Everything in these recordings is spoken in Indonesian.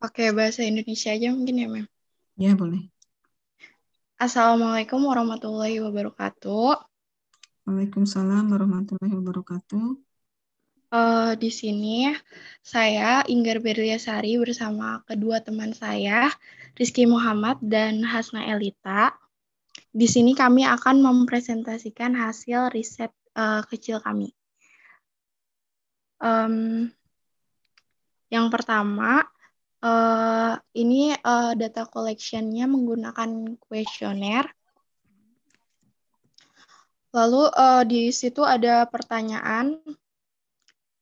Pakai bahasa Indonesia aja mungkin ya, Mem. Ya, boleh. Assalamualaikum warahmatullahi wabarakatuh. Waalaikumsalam warahmatullahi wabarakatuh. Di sini saya Inggar Berliasari bersama kedua teman saya, Rizky Muhammad dan Hasna Elita. Di sini kami akan mempresentasikan hasil riset kecil kami. Yang pertama, ini data collection-nya menggunakan kuesioner. Lalu di situ ada pertanyaan.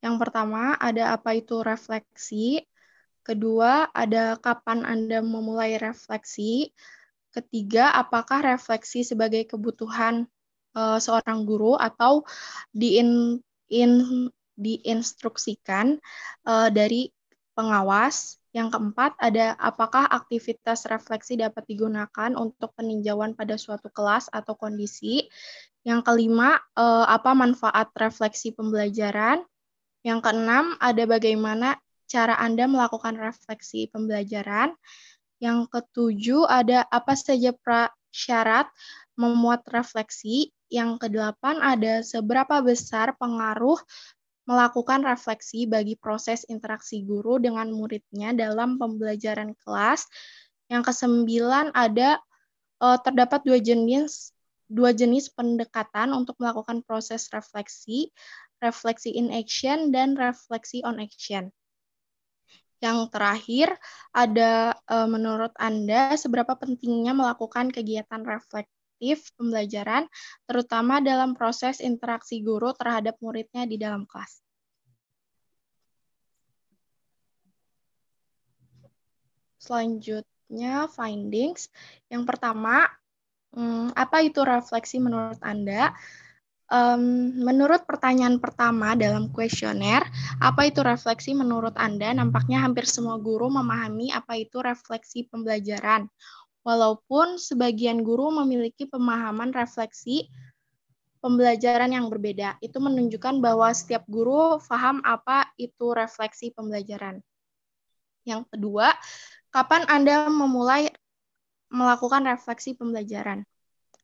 Yang pertama ada apa itu refleksi. Kedua ada kapan Anda memulai refleksi. Ketiga apakah refleksi sebagai kebutuhan seorang guru atau diinstruksikan dari pengawas. Yang keempat, ada apakah aktivitas refleksi dapat digunakan untuk peninjauan pada suatu kelas atau kondisi. Yang kelima, apa manfaat refleksi pembelajaran. Yang keenam, ada bagaimana cara Anda melakukan refleksi pembelajaran. Yang ketujuh, ada apa saja syarat memuat refleksi. Yang kedelapan, ada seberapa besar pengaruh melakukan refleksi bagi proses interaksi guru dengan muridnya dalam pembelajaran kelas. Yang kesembilan ada terdapat dua jenis pendekatan untuk melakukan proses refleksi in action dan refleksi on action. Yang terakhir ada menurut Anda seberapa pentingnya melakukan kegiatan reflektif pembelajaran, terutama dalam proses interaksi guru terhadap muridnya di dalam kelas. Selanjutnya, findings. Yang pertama, apa itu refleksi menurut Anda? Menurut pertanyaan pertama dalam kuesioner, apa itu refleksi menurut Anda? Nampaknya hampir semua guru memahami apa itu refleksi pembelajaran. Walaupun sebagian guru memiliki pemahaman refleksi pembelajaran yang berbeda. Itu menunjukkan bahwa setiap guru paham apa itu refleksi pembelajaran. Yang kedua, kapan Anda memulai melakukan refleksi pembelajaran?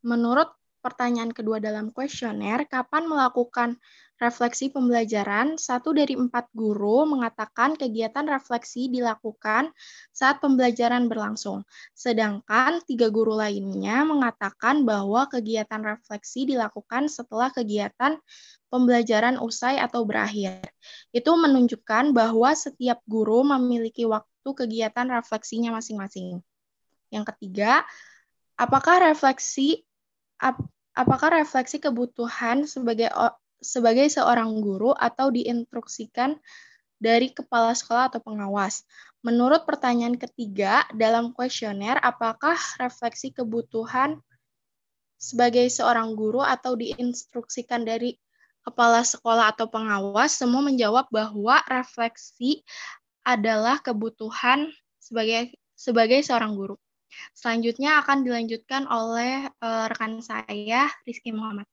Menurut pertanyaan kedua dalam kuesioner, kapan melakukan refleksi pembelajaran? 1 dari 4 guru mengatakan kegiatan refleksi dilakukan saat pembelajaran berlangsung. Sedangkan 3 guru lainnya mengatakan bahwa kegiatan refleksi dilakukan setelah kegiatan pembelajaran usai atau berakhir. Itu menunjukkan bahwa setiap guru memiliki waktu kegiatan refleksinya masing-masing. Yang ketiga, apakah refleksi kebutuhan sebagai seorang guru atau diinstruksikan dari kepala sekolah atau pengawas? Menurut pertanyaan ketiga dalam kuesioner, apakah refleksi kebutuhan sebagai seorang guru atau diinstruksikan dari kepala sekolah atau pengawas? Semua menjawab bahwa refleksi adalah kebutuhan sebagai seorang guru. Selanjutnya akan dilanjutkan oleh rekan saya, Rizky Muhammad.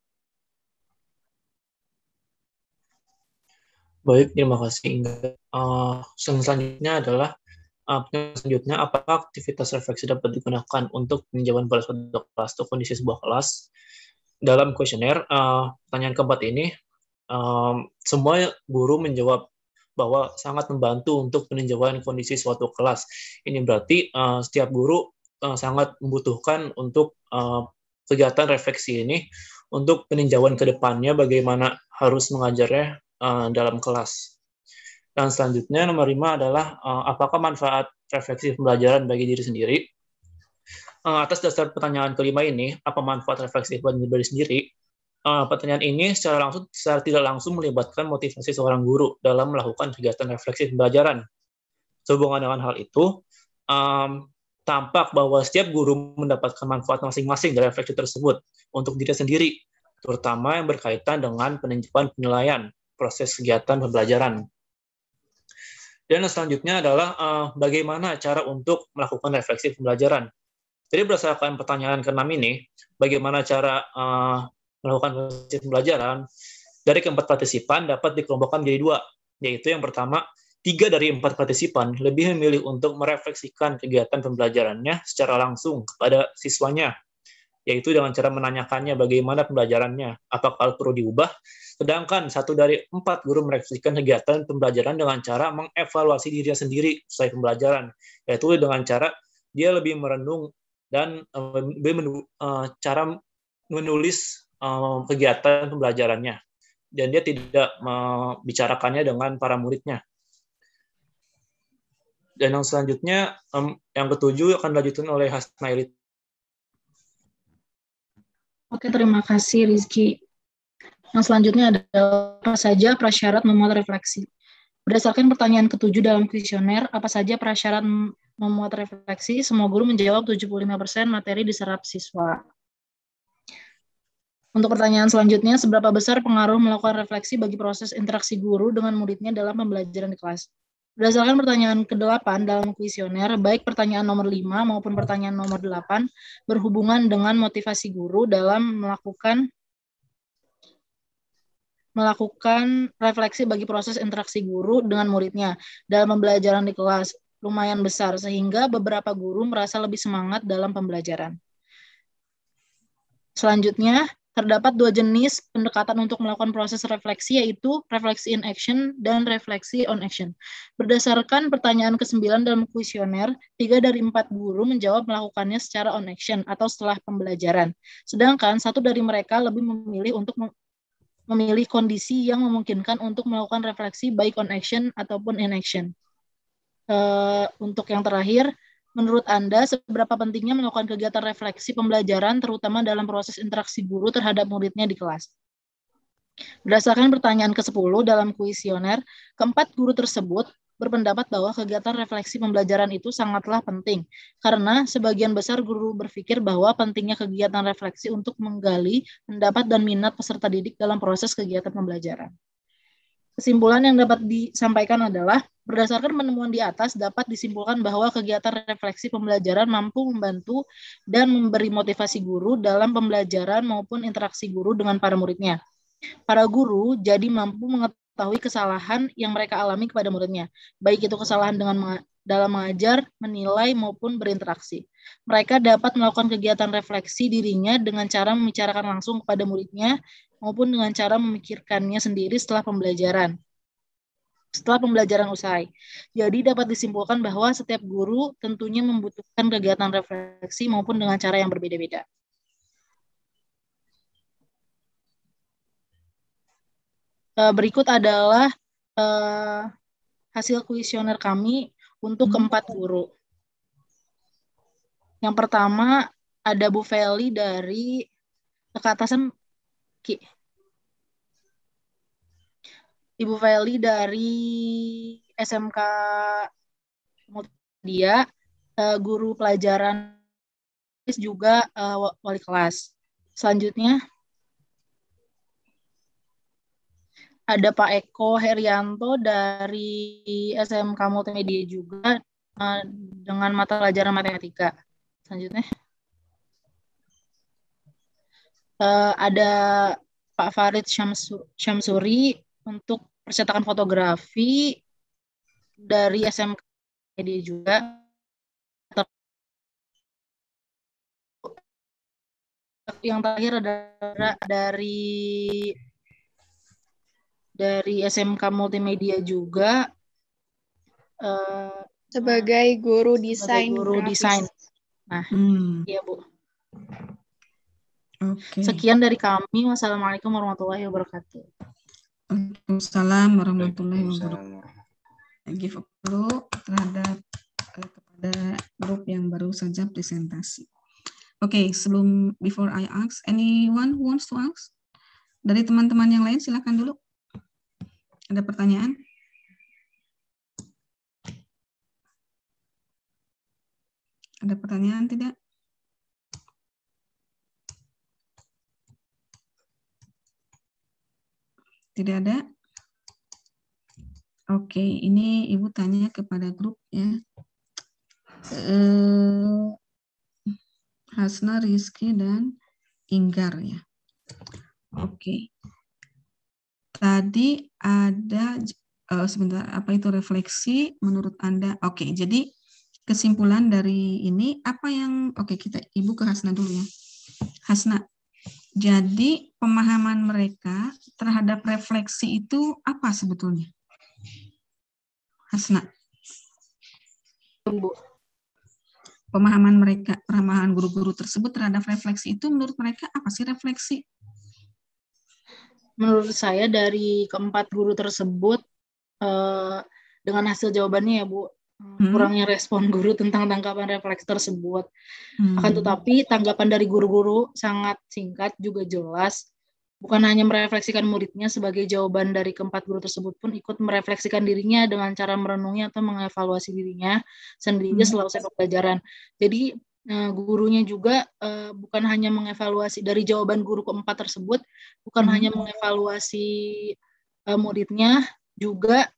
Baik, terima kasih. Selanjutnya adalah apakah aktivitas refleksi dapat digunakan untuk peninjauan pada suatu kelas atau kondisi sebuah kelas. Dalam kuesioner, pertanyaan keempat ini, semua guru menjawab bahwa sangat membantu untuk peninjauan kondisi suatu kelas. Ini berarti setiap guru sangat membutuhkan untuk kegiatan refleksi ini untuk peninjauan ke depannya bagaimana harus mengajarnya dalam kelas. Dan selanjutnya nomor 5 adalah apakah manfaat refleksi pembelajaran bagi diri sendiri. Atas dasar pertanyaan kelima ini, apa manfaat refleksi bagi diri sendiri? Pertanyaan ini secara tidak langsung melibatkan motivasi seorang guru dalam melakukan kegiatan refleksi pembelajaran. Sehubungan dengan hal itu, tampak bahwa setiap guru mendapatkan manfaat masing-masing dari refleksi tersebut untuk diri sendiri, terutama yang berkaitan dengan peninjauan penilaian proses kegiatan pembelajaran. Dan selanjutnya adalah bagaimana cara untuk melakukan refleksi pembelajaran. Jadi berdasarkan pertanyaan ke-6 ini, bagaimana cara melakukan refleksi pembelajaran, dari keempat partisipan dapat dikelompokkan menjadi 2, yaitu yang pertama, 3 dari 4 partisipan lebih memilih untuk merefleksikan kegiatan pembelajarannya secara langsung kepada siswanya, yaitu dengan cara menanyakannya bagaimana pembelajarannya, apakah perlu diubah, sedangkan 1 dari 4 guru merefleksikan kegiatan pembelajaran dengan cara mengevaluasi dirinya sendiri selesai pembelajaran, yaitu dengan cara dia lebih merenung dan cara menulis kegiatan pembelajarannya, dan dia tidak membicarakannya dengan para muridnya. Dan yang selanjutnya, yang ketujuh akan dilanjutkan oleh Hasnaili. Oke, terima kasih Rizky. Yang selanjutnya adalah apa saja prasyarat memuat refleksi. Berdasarkan pertanyaan ketujuh dalam kuesioner, apa saja prasyarat memuat refleksi? Semua guru menjawab 75% materi diserap siswa. Untuk pertanyaan selanjutnya, seberapa besar pengaruh melakukan refleksi bagi proses interaksi guru dengan muridnya dalam pembelajaran di kelas? Berdasarkan pertanyaan ke-8 dalam kuesioner, baik pertanyaan nomor 5 maupun pertanyaan nomor 8 berhubungan dengan motivasi guru dalam melakukan refleksi bagi proses interaksi guru dengan muridnya dalam pembelajaran di kelas lumayan besar, sehingga beberapa guru merasa lebih semangat dalam pembelajaran. Selanjutnya, terdapat 2 jenis pendekatan untuk melakukan proses refleksi, yaitu refleksi in action dan refleksi on action. Berdasarkan pertanyaan ke-9 dalam kuesioner, 3 dari 4 guru menjawab melakukannya secara on action atau setelah pembelajaran. Sedangkan 1 dari mereka lebih memilih kondisi yang memungkinkan untuk melakukan refleksi baik on action ataupun in action. Untuk yang terakhir, menurut Anda, seberapa pentingnya melakukan kegiatan refleksi pembelajaran, terutama dalam proses interaksi guru terhadap muridnya di kelas? Berdasarkan pertanyaan ke-10 dalam kuesioner, ke-4 guru tersebut berpendapat bahwa kegiatan refleksi pembelajaran itu sangatlah penting, karena sebagian besar guru berpikir bahwa pentingnya kegiatan refleksi untuk menggali pendapat dan minat peserta didik dalam proses kegiatan pembelajaran. Kesimpulan yang dapat disampaikan adalah, berdasarkan penemuan di atas, dapat disimpulkan bahwa kegiatan refleksi pembelajaran mampu membantu dan memberi motivasi guru dalam pembelajaran maupun interaksi guru dengan para muridnya. Para guru jadi mampu mengetahui kesalahan yang mereka alami kepada muridnya, baik itu kesalahan dalam mengajar, menilai, maupun berinteraksi. Mereka dapat melakukan kegiatan refleksi dirinya dengan cara membicarakan langsung kepada muridnya, maupun dengan cara memikirkannya sendiri setelah pembelajaran usai. Jadi dapat disimpulkan bahwa setiap guru tentunya membutuhkan kegiatan refleksi maupun dengan cara yang berbeda-beda. Berikut adalah hasil kuesioner kami untuk ke-4 guru. Yang pertama ada Bu Feli dari keatasan Ibu Feli dari SMK Multimedia, guru pelajaran juga wali kelas. Selanjutnya ada Pak Eko Herianto dari SMK Multimedia juga dengan mata pelajaran matematika. Selanjutnya ada Pak Farid Syamsuri untuk percetakan fotografi dari SMK Multimedia juga. Yang terakhir adalah dari SMK Multimedia juga sebagai guru desain. Nah, iya Bu. Oke. Sekian dari kami. Wassalamualaikum warahmatullahi wabarakatuh. Waalaikumsalam warahmatullahi wabarakatuh. Give applause terhadap kepada grup yang baru saja presentasi. Oke, before I ask, anyone who wants to ask? Dari teman-teman yang lain silakan dulu. Ada pertanyaan? Ada pertanyaan tidak? Tidak ada? Oke, ini Ibu tanya kepada grup ya. Hasna, Rizky, dan Inggar ya. Oke. Tadi ada sebentar, apa itu refleksi menurut Anda? Oke, jadi kesimpulan dari ini apa yang kita Ibu ke Hasna dulu ya. Hasna. Jadi pemahaman mereka terhadap refleksi itu apa sebetulnya? Hasna. Pemahaman mereka, pemahaman guru-guru tersebut terhadap refleksi itu menurut mereka apa sih refleksi? Menurut saya dari keempat guru tersebut, dengan hasil jawabannya ya Bu, kurangnya respon guru tentang tanggapan refleksi tersebut. Akan tetapi tanggapan dari guru-guru sangat singkat juga jelas. Bukan hanya merefleksikan muridnya, sebagai jawaban dari keempat guru tersebut pun ikut merefleksikan dirinya dengan cara merenungi atau mengevaluasi dirinya sendiri selesai pembelajaran. Jadi gurunya juga bukan hanya mengevaluasi dari jawaban guru keempat tersebut, bukan hanya mengevaluasi muridnya, juga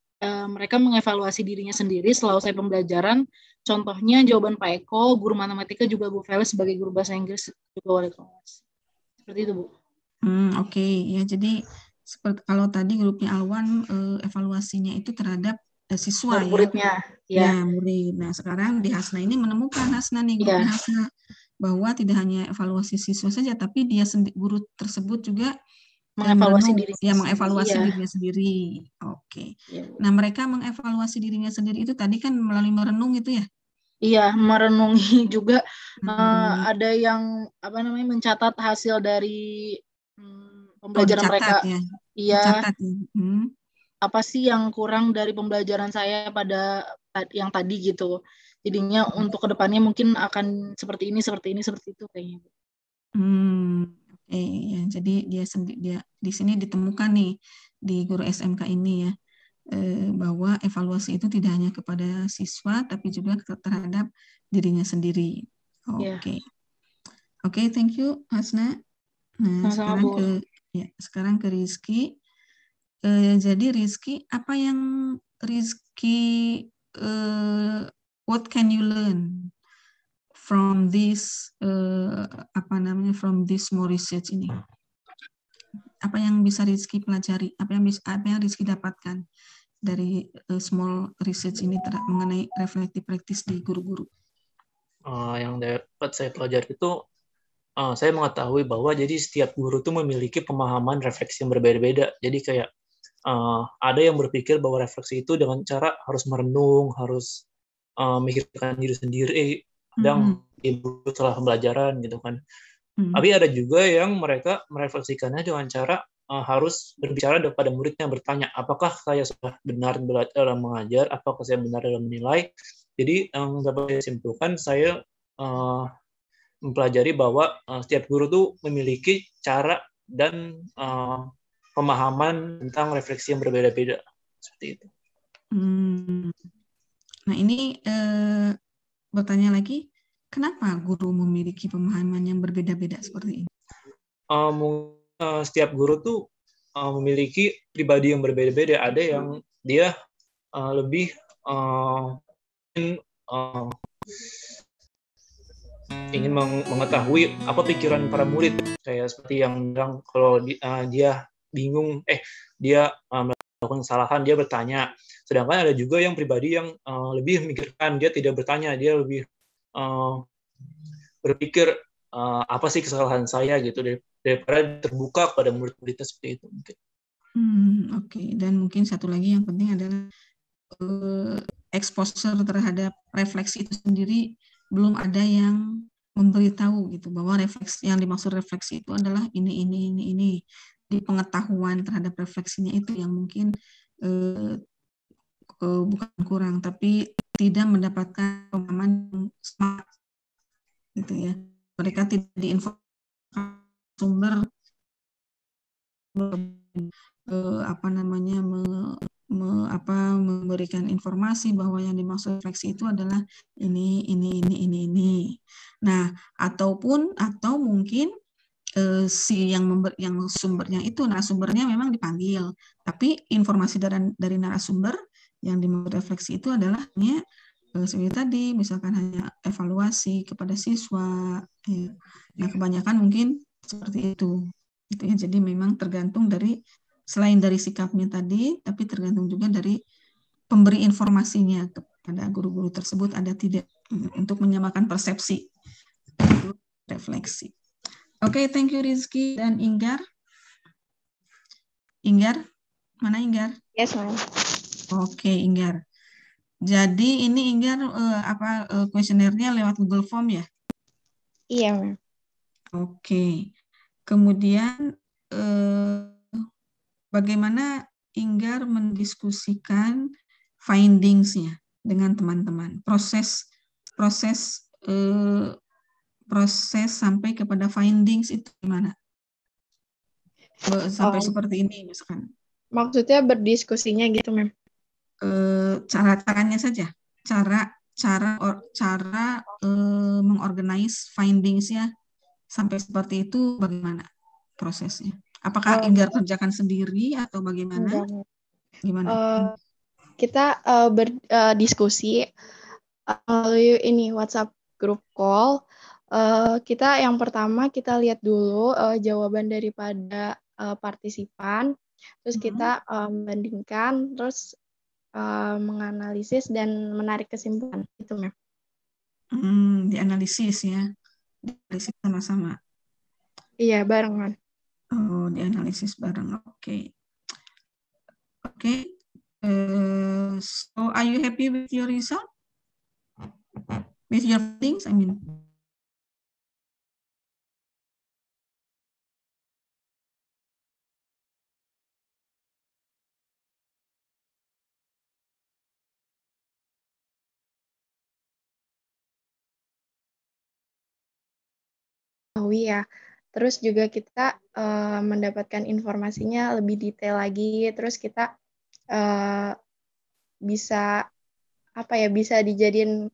mereka mengevaluasi dirinya sendiri selesai pembelajaran. Contohnya jawaban Pak Eko, guru matematika, juga Bu Felis sebagai guru bahasa Inggris juga wali kelas. Seperti itu Bu. Oke. Ya, jadi seperti kalau tadi grupnya Alwan evaluasinya itu terhadap siswa muridnya, ya murid. Nah, sekarang di Hasna ini menemukan Hasna nih grupnya Hasna bahwa tidak hanya evaluasi siswa saja, tapi dia guru tersebut juga mengevaluasi dirinya dirinya sendiri. Oke. Nah, mereka mengevaluasi dirinya sendiri itu tadi kan melalui merenung itu ya? Iya, merenungi juga. Ada yang mencatat hasil dari pembelajaran mereka. Ya. Iya. Dicatat, ya. Apa sih yang kurang dari pembelajaran saya pada yang tadi gitu. Jadinya untuk kedepannya mungkin akan seperti ini, seperti itu kayaknya. Oke, ya. Jadi dia di sini ditemukan nih di guru SMK ini ya, bahwa evaluasi itu tidak hanya kepada siswa tapi juga terhadap dirinya sendiri. Oke. Oke, thank you Hasna. Nah, sekarang ke Rizky. Jadi Rizky, apa yang Rizky what can you learn from this from this more research ini? Apa yang bisa Rizky pelajari? Apa yang Rizky dapatkan dari small research ini mengenai reflective practice di guru-guru? Yang dapat saya pelajari itu saya mengetahui bahwa jadi setiap guru itu memiliki pemahaman refleksi yang berbeda-beda. Jadi kayak ada yang berpikir bahwa refleksi itu dengan cara harus merenung, harus memikirkan diri sendiri, kadang ibu setelah pembelajaran gitu kan. Tapi ada juga yang mereka merefleksikannya dengan cara harus berbicara kepada muridnya, bertanya, apakah saya sudah benar dalam mengajar, apakah saya benar dalam menilai. Jadi yang dapat saya simpulkan, saya mempelajari bahwa setiap guru tuh memiliki cara dan pemahaman tentang refleksi yang berbeda-beda seperti itu. Nah ini bertanya lagi, kenapa guru memiliki pemahaman yang berbeda-beda seperti ini? Setiap guru tuh memiliki pribadi yang berbeda-beda. Ada yang dia lebih ingin mengetahui apa pikiran para murid, kayak seperti yang bilang kalau dia bingung, dia melakukan kesalahan, dia bertanya. Sedangkan ada juga yang pribadi yang lebih memikirkan, dia tidak bertanya, dia lebih berpikir apa sih kesalahan saya gitu, daripada terbuka pada murid-muridnya seperti itu mungkin. Oke. Dan mungkin satu lagi yang penting adalah exposure terhadap refleksi itu sendiri, belum ada yang memberitahu gitu bahwa refleksi yang dimaksud refleksi itu adalah ini. Di pengetahuan terhadap refleksinya itu yang mungkin bukan kurang, tapi tidak mendapatkan pemahaman yang smart gitu ya. Mereka tidak diinformasi sumber memberikan informasi bahwa yang dimaksud refleksi itu adalah ini. Nah, atau mungkin si yang sumbernya itu narasumbernya memang dipanggil, tapi informasi dari narasumber yang dimaksud refleksi itu adalah seperti tadi, misalkan hanya evaluasi kepada siswa. Nah, kebanyakan mungkin seperti itu. Gitu ya. Jadi memang tergantung dari selain dari sikapnya tadi, tapi tergantung juga dari pemberi informasinya kepada guru-guru tersebut ada tidak untuk menyamakan persepsi. Itu refleksi. Oke, thank you Rizky dan Inggar. Inggar, mana Inggar? Yes, ma'am. Oke, Inggar. Jadi ini Inggar kuesionernya lewat Google Form ya? Iya, ma'am. Oke. Kemudian bagaimana Inggar mendiskusikan findings-nya dengan teman-teman? Proses sampai kepada findings itu gimana? Sampai seperti ini misalkan. Maksudnya berdiskusinya gitu, ma'am? Caranya saja. Cara mengorganize findings-nya sampai seperti itu bagaimana prosesnya? Apakah Inggar kerjakan sendiri atau bagaimana? Enggak. Gimana? Kita berdiskusi melalui ini WhatsApp group call. Kita yang pertama kita lihat dulu jawaban daripada partisipan, terus kita bandingkan, terus menganalisis dan menarik kesimpulan itu, ma'am. Dianalisis ya, dianalisis sama-sama. Iya, barengan. Oh, dianalisis bareng. Oke. So are you happy with your result? With your things, I mean. Ya. Terus juga kita mendapatkan informasinya lebih detail lagi. Terus kita bisa dijadiin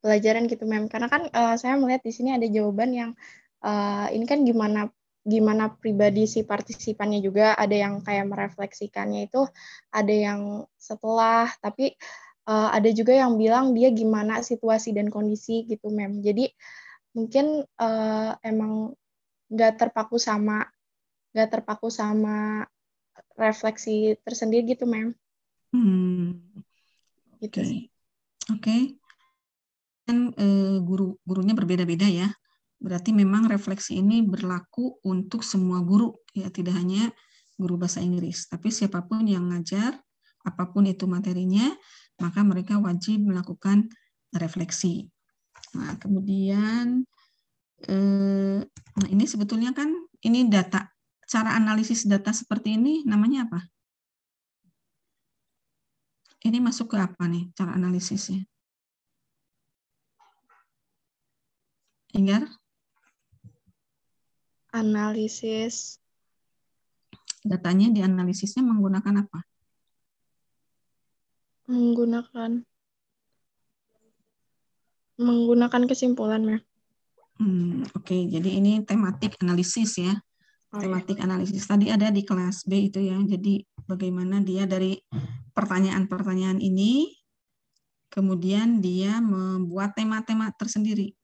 pelajaran gitu, ma'am. Karena kan saya melihat di sini ada jawaban yang ini kan gimana pribadi si partisipannya juga, ada yang kayak merefleksikannya itu, ada yang setelah, tapi ada juga yang bilang dia gimana situasi dan kondisi gitu, ma'am. Jadi mungkin emang nggak terpaku sama refleksi tersendiri gitu, ma'am. Gitu sih. Oke. Kan gurunya berbeda-beda ya. Berarti memang refleksi ini berlaku untuk semua guru ya, tidak hanya guru bahasa Inggris, tapi siapapun yang ngajar, apapun itu materinya, maka mereka wajib melakukan refleksi. Nah, kemudian ini sebetulnya kan ini data. Cara analisis data seperti ini namanya apa? Ini masuk ke apa nih cara analisisnya? Inggar? Analisis. Datanya dianalisisnya menggunakan apa? Menggunakan kesimpulan, ma'am. Oke, jadi ini tematik analisis ya. Tematik analisis tadi ada di kelas B itu ya. Jadi bagaimana dia dari pertanyaan-pertanyaan ini, kemudian dia membuat tema-tema tersendiri.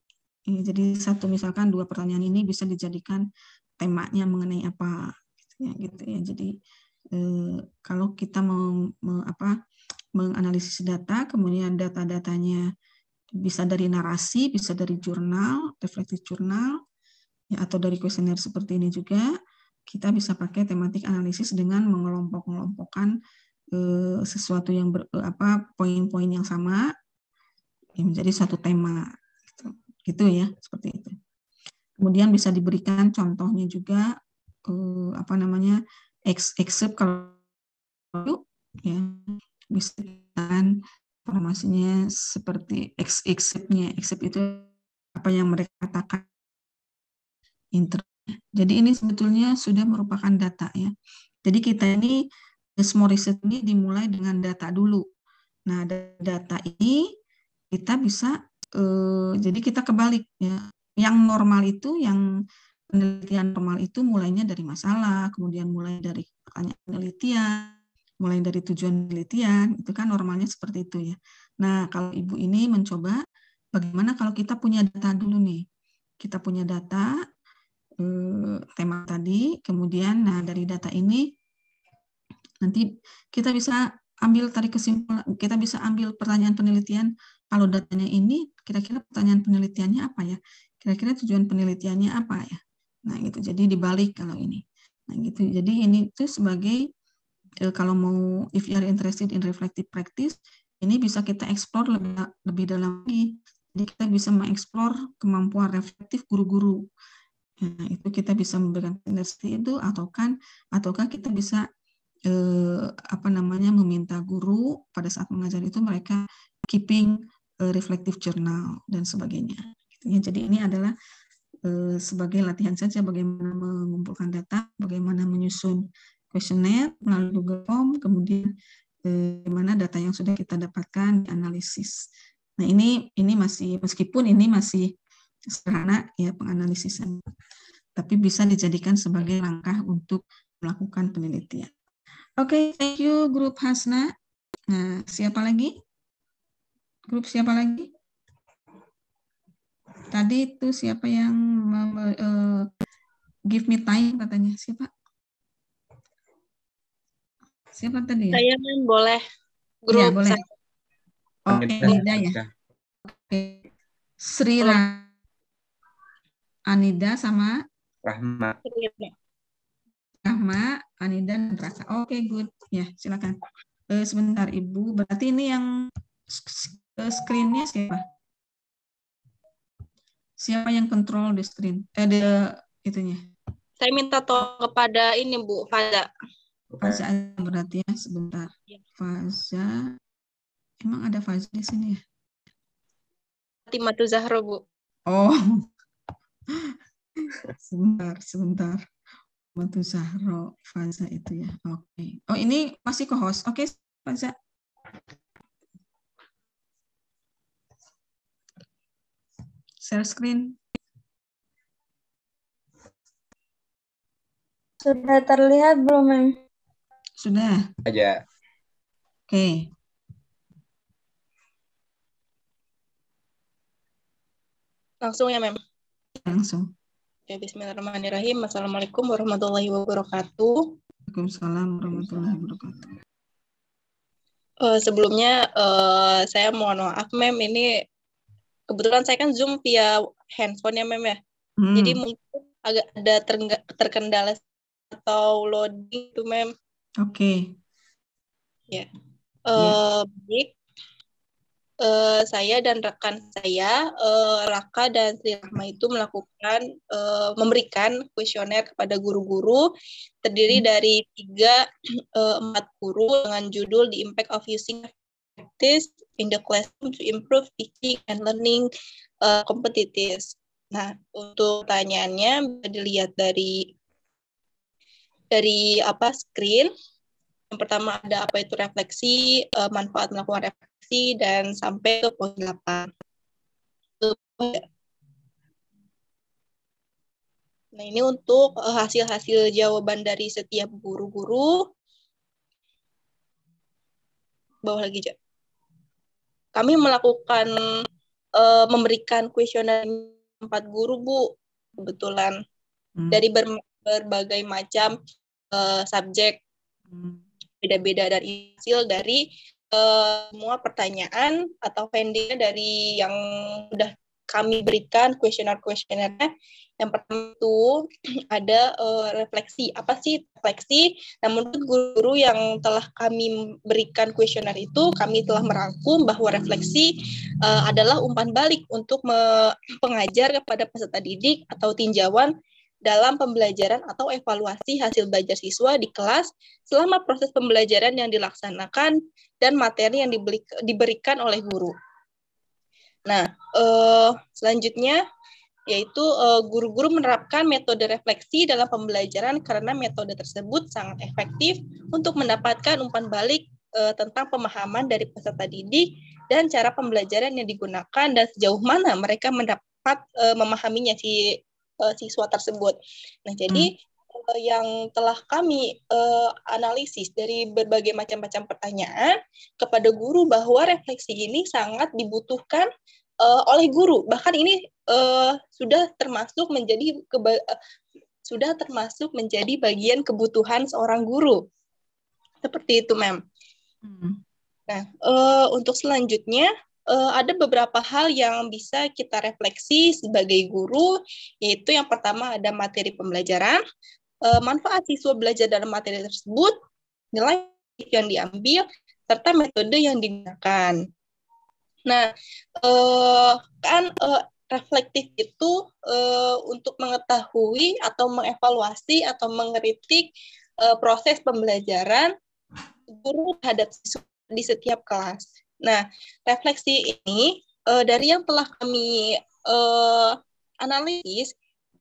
Jadi misalkan 2 pertanyaan ini bisa dijadikan temanya mengenai apa, gitu ya. Jadi kalau kita menganalisis data, kemudian data-datanya bisa dari narasi, bisa dari jurnal, reflective jurnal, ya, atau dari kuesioner seperti ini juga, kita bisa pakai tematik analisis dengan mengelompok-kelompokkan sesuatu yang poin-poin yang sama yang menjadi satu tema, gitu ya, seperti itu. Kemudian bisa diberikan contohnya juga excerpt kalau ya, bisa informasinya seperti excerpt-nya. Excerpt itu apa yang mereka katakan. Jadi ini sebetulnya sudah merupakan data ya. Jadi kita ini semua riset ini dimulai dengan data dulu. Nah, data ini kita bisa jadi kita kebalik ya. Yang normal itu, yang penelitian normal itu mulainya dari masalah, kemudian mulai dari pertanyaan penelitian, mulai dari tujuan penelitian, itu kan normalnya seperti itu ya. Nah, kalau Ibu ini mencoba bagaimana kalau kita punya data dulu nih. Kita punya data, tema tadi. Kemudian, nah dari data ini nanti kita bisa tarik kesimpulan, kita bisa ambil pertanyaan penelitian. Kalau datanya ini, kira-kira pertanyaan penelitiannya apa ya? Kira-kira tujuan penelitiannya apa ya? Nah gitu. Jadi dibalik kalau ini. Nah gitu. Jadi ini tuh sebagai kalau mau, if you are interested in reflective practice, ini bisa kita explore lebih dalam lagi. Jadi kita bisa mengeksplor kemampuan reflektif guru-guru. Nah, itu kita bisa memberikan penelitian itu, ataukah kita bisa meminta guru pada saat mengajar itu mereka keeping reflective journal dan sebagainya. Jadi ini adalah sebagai latihan saja bagaimana mengumpulkan data, bagaimana menyusun kuesioner melalui Google Form, kemudian bagaimana data yang sudah kita dapatkan dianalisis. Nah ini masih, meskipun ini masih sederhana ya penganalisisan, tapi bisa dijadikan sebagai langkah untuk melakukan penelitian. Oke, thank you grup Hasna. Nah, siapa lagi? Grup siapa lagi? Tadi itu siapa yang give me time katanya? Siapa tadi ya? Saya boleh. Grup ya, boleh. saya. Oke, Anida ya. Oke. Sri Anida sama Rahma, Anida, dan Raka. Oke, good. Ya, silakan. Sebentar, Ibu. Berarti ini yang screen-nya siapa? Siapa yang kontrol di screen? Itunya. Saya minta tolong kepada ini, Bu, Faza. Faza berarti ya, sebentar. Faza. Emang ada Faza di sini ya? Fatimatu Zahro, Bu. Oh. Sebentar. Fatimatu Zahro, Faza itu ya. Oke. Oh, ini masih co-host. Oke, Faza. Share screen. Sudah terlihat belum, Mem? Sudah. aja. Oke. Langsung ya, Mem? Langsung. Ya, bismillahirrahmanirrahim. Assalamualaikum warahmatullahi wabarakatuh. Waalaikumsalam warahmatullahi wabarakatuh. Sebelumnya, saya mohon maaf, Mem. Ini kebetulan saya kan Zoom via handphone ya, Mem ya. Jadi mungkin agak ada terkendala atau loading itu, Mem. Oke. Ya. Baik. Saya dan rekan saya, Raka dan Sri Rahma itu memberikan kuesioner kepada guru-guru terdiri dari 4 guru dengan judul The Impact of Using Practice in the Classroom to Improve Teaching and Learning Competencies. Nah, untuk pertanyaannya bisa dilihat dari screen. Yang pertama ada apa itu refleksi, manfaat melakukan refleksi, dan sampai ke poin 8. Nah, ini untuk hasil-hasil jawaban dari setiap guru-guru. Bawah lagi, Jak. Kami melakukan memberikan kuesioner 4 guru, Bu, kebetulan. Dari berbagai macam subjek. Beda-beda dari hasil dari semua pertanyaan atau finding dari yang sudah kami berikan kuesioner-kuesionernya. Yang pertama itu ada refleksi. Apa sih refleksi? Namun guru yang telah kami berikan kuesioner itu, kami telah merangkum bahwa refleksi adalah umpan balik untuk pengajar kepada peserta didik atau tinjauan dalam pembelajaran atau evaluasi hasil belajar siswa di kelas selama proses pembelajaran yang dilaksanakan dan materi yang diberikan oleh guru. Nah, selanjutnya yaitu guru-guru menerapkan metode refleksi dalam pembelajaran karena metode tersebut sangat efektif untuk mendapatkan umpan balik tentang pemahaman dari peserta didik dan cara pembelajaran yang digunakan dan sejauh mana mereka mendapat memahaminya siswa tersebut. Nah, jadi yang telah kami analisis dari berbagai macam pertanyaan kepada guru bahwa refleksi ini sangat dibutuhkan oleh guru. Bahkan ini sudah termasuk menjadi bagian kebutuhan seorang guru. Seperti itu, Mem. Nah, untuk selanjutnya ada beberapa hal yang bisa kita refleksi sebagai guru, yaitu yang pertama ada materi pembelajaran, manfaat siswa belajar dalam materi tersebut, nilai yang diambil, serta metode yang digunakan. Nah, reflektif itu untuk mengetahui atau mengevaluasi atau mengkritik proses pembelajaran guru terhadap siswa di setiap kelas. Nah, refleksi ini dari yang telah kami analisis,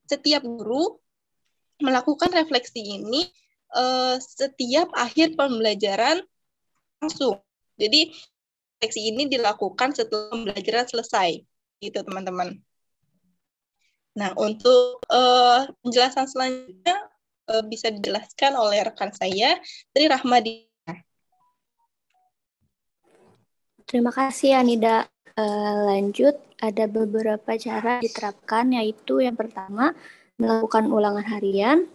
setiap guru melakukan refleksi ini setiap akhir pembelajaran langsung. Jadi, refleksi ini dilakukan setelah pembelajaran selesai, gitu teman-teman. Nah, untuk penjelasan selanjutnya bisa dijelaskan oleh rekan saya, Tri Rahmadi. Terima kasih Anida. Lanjut, ada beberapa cara diterapkan, yaitu yang pertama, melakukan ulangan harian,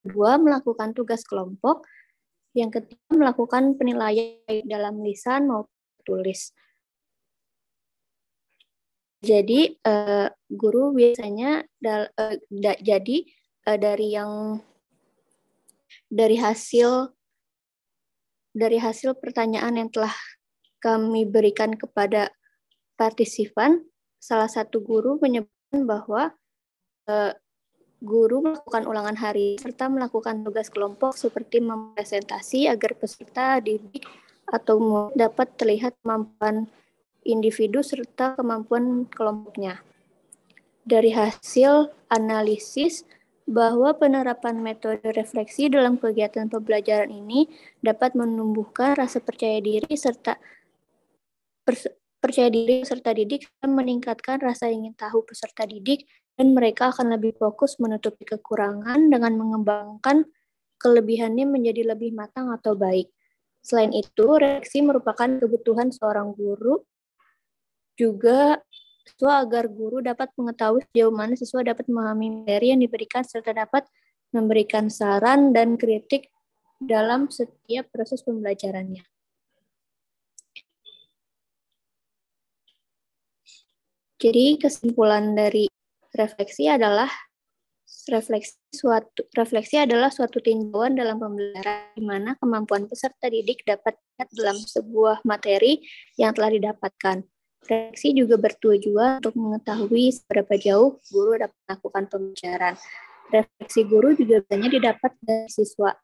kedua, melakukan tugas kelompok, yang ketiga, melakukan penilaian dalam lisan maupun tulis. Jadi, guru biasanya dari hasil pertanyaan yang telah kami berikan kepada partisipan, salah satu guru menyebutkan bahwa guru melakukan ulangan hari serta melakukan tugas kelompok seperti mempresentasi agar peserta didik atau dapat terlihat kemampuan individu serta kemampuan kelompoknya. Dari hasil analisis bahwa penerapan metode refleksi dalam kegiatan pembelajaran ini dapat menumbuhkan rasa percaya diri serta peserta didik dan meningkatkan rasa ingin tahu peserta didik, dan mereka akan lebih fokus menutupi kekurangan dengan mengembangkan kelebihannya menjadi lebih matang atau baik. Selain itu, refleksi merupakan kebutuhan seorang guru juga siswa agar guru dapat mengetahui sejauh mana siswa dapat memahami materi yang diberikan serta dapat memberikan saran dan kritik dalam setiap proses pembelajarannya. Jadi kesimpulan dari refleksi adalah suatu tinjauan dalam pembelajaran di mana kemampuan peserta didik dapat dilihat dalam sebuah materi yang telah didapatkan. Refleksi juga bertujuan untuk mengetahui seberapa jauh guru dapat melakukan pembelajaran. Refleksi guru juga biasanya didapat dari siswa.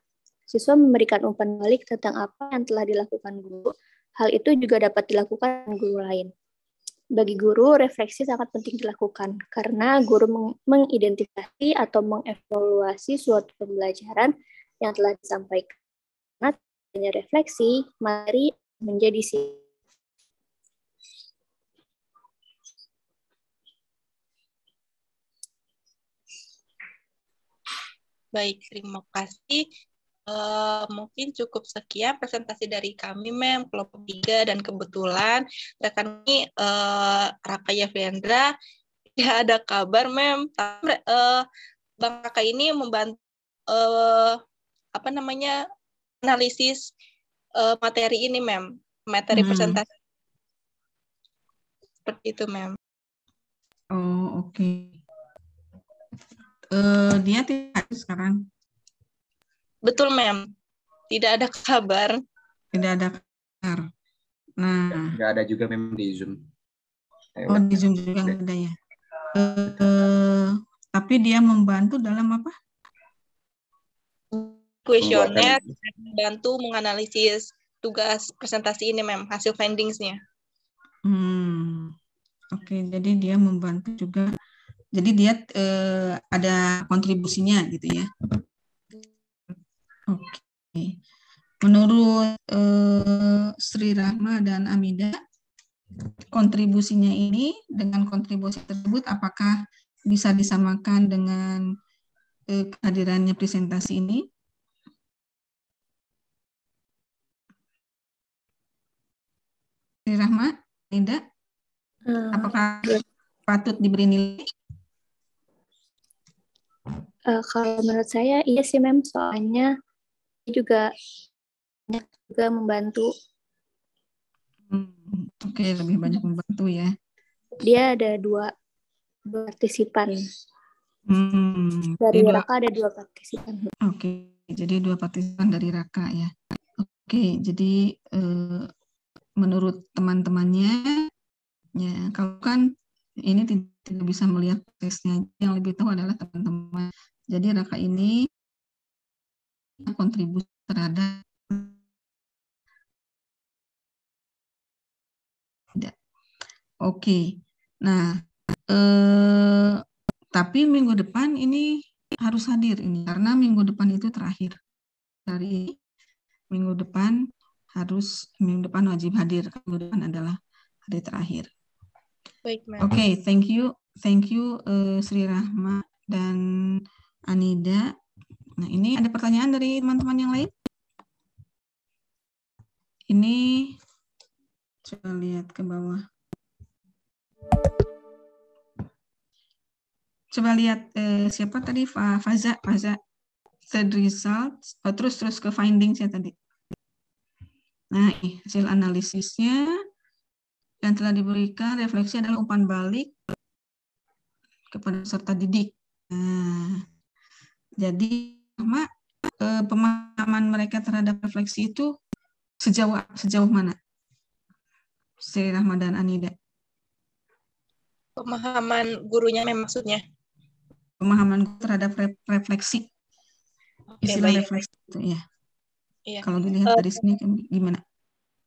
Siswa memberikan umpan balik tentang apa yang telah dilakukan guru. Hal itu juga dapat dilakukan guru lain. Bagi guru, refleksi sangat penting dilakukan karena guru mengidentifikasi atau mengevaluasi suatu pembelajaran yang telah disampaikan. Karena adanya refleksi, materi menjadi Baik, terima kasih. Mungkin cukup sekian presentasi dari kami, Mem, kelompok 3, dan kebetulan rekan kami Raka Yavendra tidak ada kabar, Mem. Bang Raka ini membantu analisis materi ini, Mem, materi presentasi. Seperti itu, Mem. Oh, oke. Dia tidak sekarang. Betul, Mem. Tidak ada kabar. Tidak ada kabar. Nah, nggak ada juga memang di Zoom. Oh, di Zoom juga nggak ada ya. Tapi dia membantu dalam apa? Kuesioner, membantu menganalisis tugas presentasi ini, Mem, hasil findings-nya. Oke, jadi dia membantu juga. Jadi dia ada kontribusinya gitu ya. Oke. Menurut Sri Rahma dan Amida, kontribusinya ini dengan kontribusi tersebut apakah bisa disamakan dengan kehadirannya presentasi ini? Sri Rahma, Amida? Apakah patut diberi nilai? Kalau menurut saya iya sih Mem, soalnya dia juga membantu. Oke, lebih banyak membantu ya. Dia ada dua partisipan. Dari Raka ada 2 partisipan. Oke, jadi 2 partisipan dari Raka ya. Oke, jadi menurut teman-temannya, ya kalau kan ini tidak bisa melihat tesnya, yang lebih tahu adalah teman-teman. Jadi Raka ini kontribusi terhadap tidak. Oke, nah tapi minggu depan ini harus hadir ini karena minggu depan itu terakhir. Dari minggu depan wajib hadir. Minggu depan adalah hari terakhir. Baik, Oke, thank you Sri Rahma dan Anida. Nah, ini ada pertanyaan dari teman-teman yang lain? Ini coba lihat ke bawah. Coba lihat siapa tadi Faza third result, terus ke findings ya tadi. Nah, hasil analisisnya yang telah diberikan refleksi adalah umpan balik kepada peserta didik. Nah, jadi pemahaman mereka terhadap refleksi itu sejauh mana? Sri Rahma dan Anida. Pemahaman gurunya maksudnya? Pemahaman terhadap refleksi. Istilah refleksi itu ya. Iya. Kalau dilihat dari sini gimana?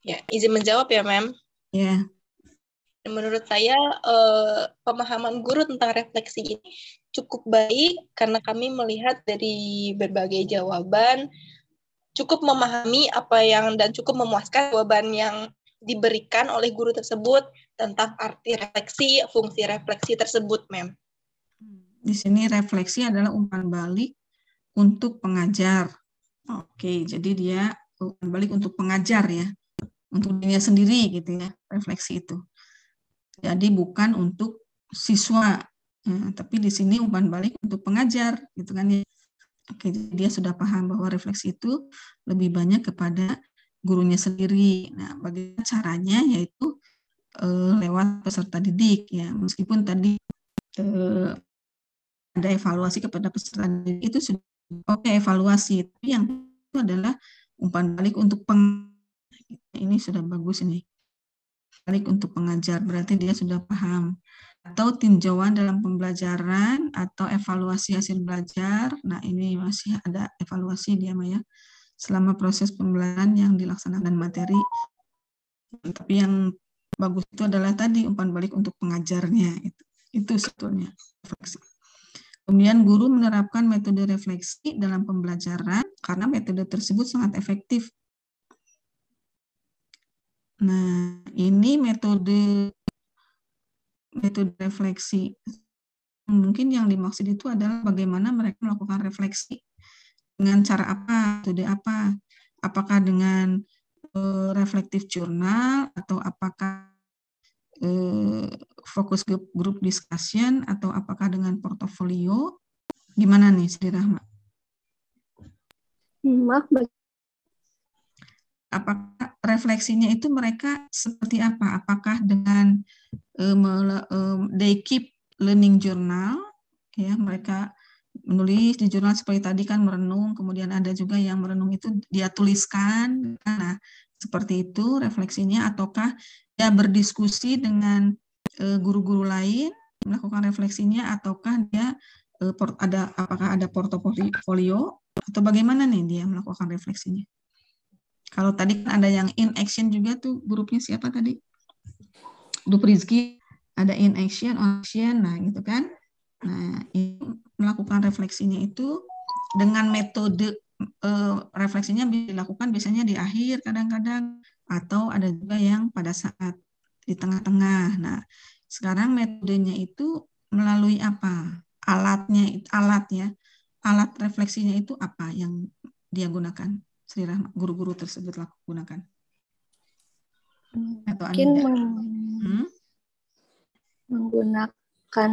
Ya, izin menjawab ya, Mem. Ya. Menurut saya pemahaman guru tentang refleksi ini cukup baik karena kami melihat dari berbagai jawaban cukup memahami apa yang dan cukup memuaskan jawaban yang diberikan oleh guru tersebut tentang arti refleksi, fungsi refleksi tersebut, Mem. Di sini refleksi adalah umpan balik untuk pengajar. Oke, jadi dia umpan balik untuk pengajar ya, untuk dirinya sendiri gitu ya, refleksi itu. Jadi bukan untuk siswa, ya, tapi di sini umpan balik untuk pengajar, gitu kan ya. Oke, dia sudah paham bahwa refleksi itu lebih banyak kepada gurunya sendiri. Nah, bagaimana caranya? Yaitu lewat peserta didik ya. Meskipun tadi ada evaluasi kepada peserta didik itu sudah oke, evaluasi, tapi yang itu adalah umpan balik untuk ini sudah bagus ini. Balik untuk pengajar, berarti dia sudah paham. Atau tinjauan dalam pembelajaran atau evaluasi hasil belajar. Nah, ini masih ada evaluasi dia Maya selama proses pembelajaran yang dilaksanakan materi. Tapi yang bagus itu adalah tadi umpan balik untuk pengajarnya itu sebetulnya refleksi. Kemudian guru menerapkan metode refleksi dalam pembelajaran karena metode tersebut sangat efektif. Nah, ini metode refleksi. Mungkin yang dimaksud itu adalah bagaimana mereka melakukan refleksi. Dengan cara apa, metode apa. Apakah dengan reflective journal, atau apakah fokus group discussion, atau apakah dengan portofolio. Gimana nih, Sri Rahma? Maaf, apakah refleksinya itu mereka seperti apa? Apakah dengan they keep learning journal, ya mereka menulis di jurnal seperti tadi kan merenung, kemudian ada juga yang merenung itu dia tuliskan. Nah, seperti itu refleksinya, ataukah dia berdiskusi dengan guru-guru lain melakukan refleksinya, ataukah dia apakah ada portofolio atau bagaimana nih dia melakukan refleksinya? Kalau tadi kan ada yang in action juga tuh, grupnya siapa tadi? Grup Rizky, ada in action, on action, nah gitu kan. Nah, ini melakukan refleksinya itu dengan metode refleksinya dilakukan biasanya di akhir kadang-kadang, atau ada juga yang pada saat di tengah-tengah. Nah, sekarang metodenya itu melalui apa? Alat refleksinya itu apa yang dia gunakan? Sri Rahma, guru-guru tersebut gunakan? Atau mungkin menggunakan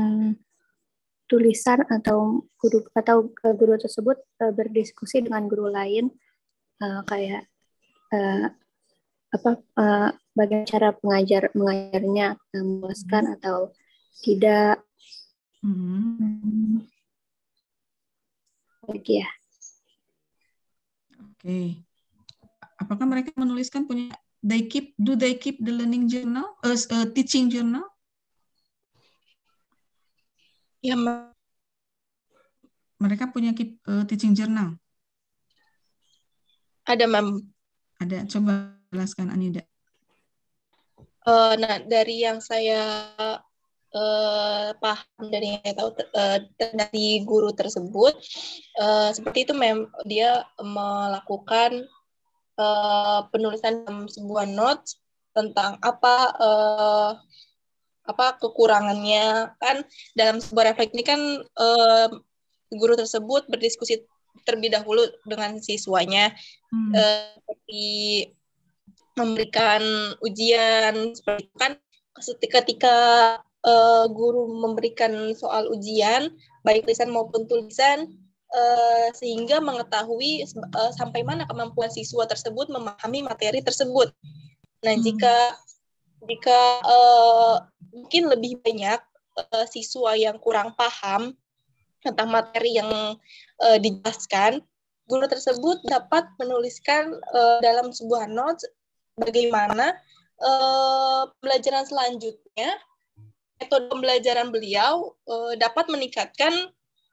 tulisan atau guru tersebut berdiskusi dengan guru lain kayak bagaimana cara mengajarnya memuaskan atau tidak. Lagi ya. Oke. Apakah mereka menuliskan do they keep the learning journal, teaching journal? Ya, mereka punya teaching journal? Ada, Ma'am. Ada. Coba jelaskan, Anida. Nah, dari yang saya paham, dari yang saya tahu dari guru tersebut, seperti itu, Ma'am. Dia melakukan penulisan dalam sebuah notes tentang apa kekurangannya. Kan dalam sebuah refleks ini kan guru tersebut berdiskusi terlebih dahulu dengan siswanya, seperti memberikan ujian. Seperti itu kan ketika guru memberikan soal ujian baik lisan maupun tulisan, sehingga mengetahui sampai mana kemampuan siswa tersebut memahami materi tersebut. Nah, jika mungkin lebih banyak siswa yang kurang paham tentang materi yang dijelaskan, guru tersebut dapat menuliskan dalam sebuah notes bagaimana pembelajaran selanjutnya, metode pembelajaran beliau dapat meningkatkan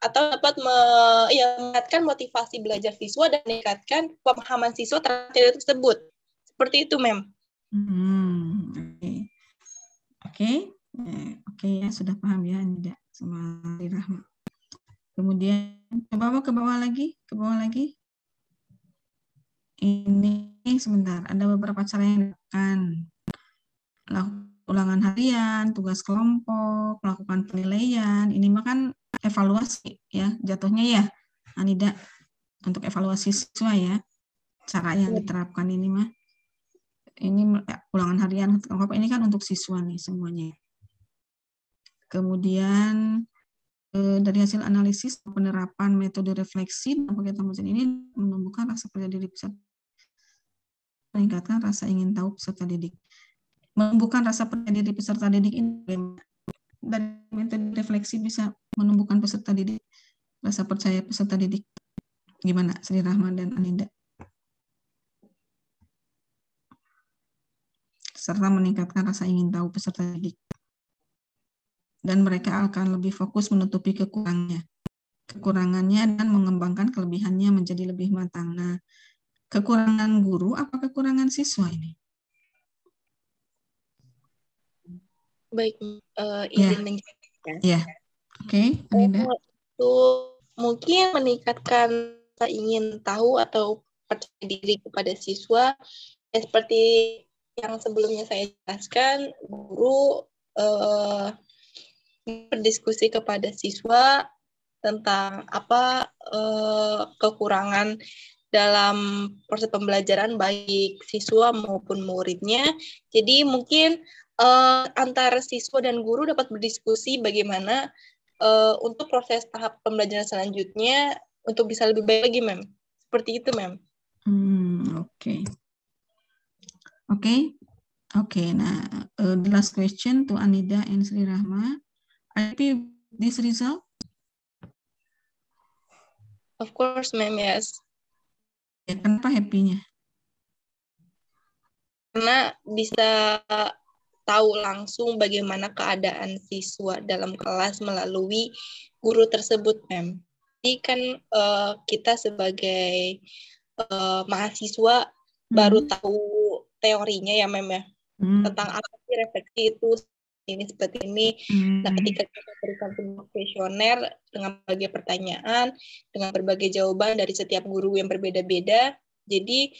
atau dapat meningkatkan motivasi belajar siswa dan meningkatkan pemahaman siswa terhadap materi tersebut. Seperti itu, Ma'am. Oke, ya, sudah paham ya, Anida sama Rahma. Kemudian ke bawah lagi. Ini sebentar, ada beberapa cara yang dilakukan. Ulangan harian, tugas kelompok, melakukan penilaian. Ini mah kan evaluasi ya, jatuhnya ya, Anida, untuk evaluasi siswa ya. Cara yang diterapkan ini mah. Ini ulangan harian kelompok ini kan untuk siswa nih semuanya. Kemudian dari hasil analisis penerapan metode refleksi dan kegiatan belajar ini menumbuhkan rasa percaya diri peserta, meningkatkan rasa ingin tahu peserta didik. Menumbuhkan rasa percaya diri peserta didik ini dari metode refleksi bisa menumbuhkan peserta didik, rasa percaya peserta didik. Gimana, Sri Rahma dan Anida? Serta meningkatkan rasa ingin tahu peserta didik. Dan mereka akan lebih fokus menutupi kekurangannya dan mengembangkan kelebihannya menjadi lebih matang. Nah, kekurangan guru apa kekurangan siswa ini? Baik, izin menjelaskan. Ya, oke, Anida. Itu mungkin meningkatkan rasa ingin tahu atau percaya diri kepada siswa. Ya, seperti yang sebelumnya saya jelaskan, guru berdiskusi kepada siswa tentang apa kekurangan dalam proses pembelajaran baik siswa maupun muridnya. Jadi mungkin antara siswa dan guru dapat berdiskusi bagaimana untuk proses tahap pembelajaran selanjutnya untuk bisa lebih baik lagi, Ma'am. Seperti itu, Ma'am. Oke. Nah, the last question to Anida and Sri Rahma. Happy this result? Of course, Ma'am, yes. Ya, kenapa happy-nya? Karena bisa tahu langsung bagaimana keadaan siswa dalam kelas melalui guru tersebut, Ma'am. Jadi kan kita sebagai mahasiswa baru tahu teorinya ya, Ma'am, ya. Tentang apa sih refleksi itu, ini seperti ini. Nah, ketika kita berikan sebuah kuesioner dengan berbagai pertanyaan, dengan berbagai jawaban dari setiap guru yang berbeda-beda, jadi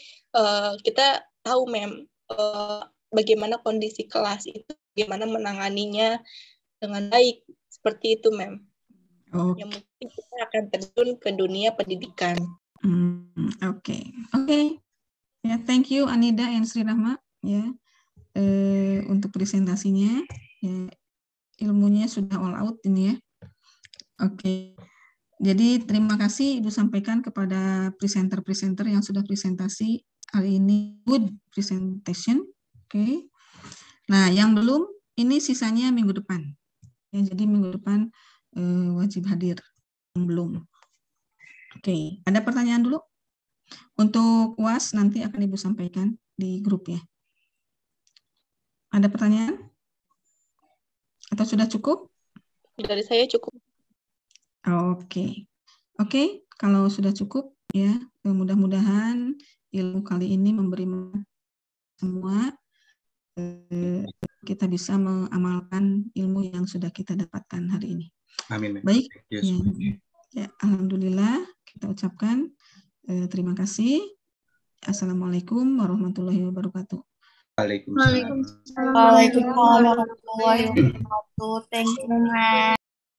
kita tahu, Ma'am, bagaimana kondisi kelas itu, bagaimana menanganinya dengan baik. Seperti itu, Ma'am. Yang mungkin kita akan terjun ke dunia pendidikan. Oke. Ya, thank you Anida and Sri Rahma ya untuk presentasinya. Ya, ilmunya sudah all out ini ya. Oke. Jadi terima kasih Ibu sampaikan kepada presenter-presenter yang sudah presentasi hari ini. Good presentation. Oke. Nah, yang belum ini sisanya minggu depan. Ya, jadi minggu depan wajib hadir. Yang belum. Oke, ada pertanyaan dulu? Untuk UAS nanti akan Ibu sampaikan di grup ya. Ada pertanyaan? Atau sudah cukup? Dari saya cukup. Oke. Oke, kalau sudah cukup ya, mudah-mudahan ilmu kali ini memberi semua kita bisa mengamalkan ilmu yang sudah kita dapatkan hari ini. Amin. Baik. Yes. Ya, alhamdulillah kita ucapkan terima kasih. Assalamualaikum warahmatullahi wabarakatuh. Waalaikumsalam. Waalaikumsalam warahmatullahi wabarakatuh. Thank you, Mas.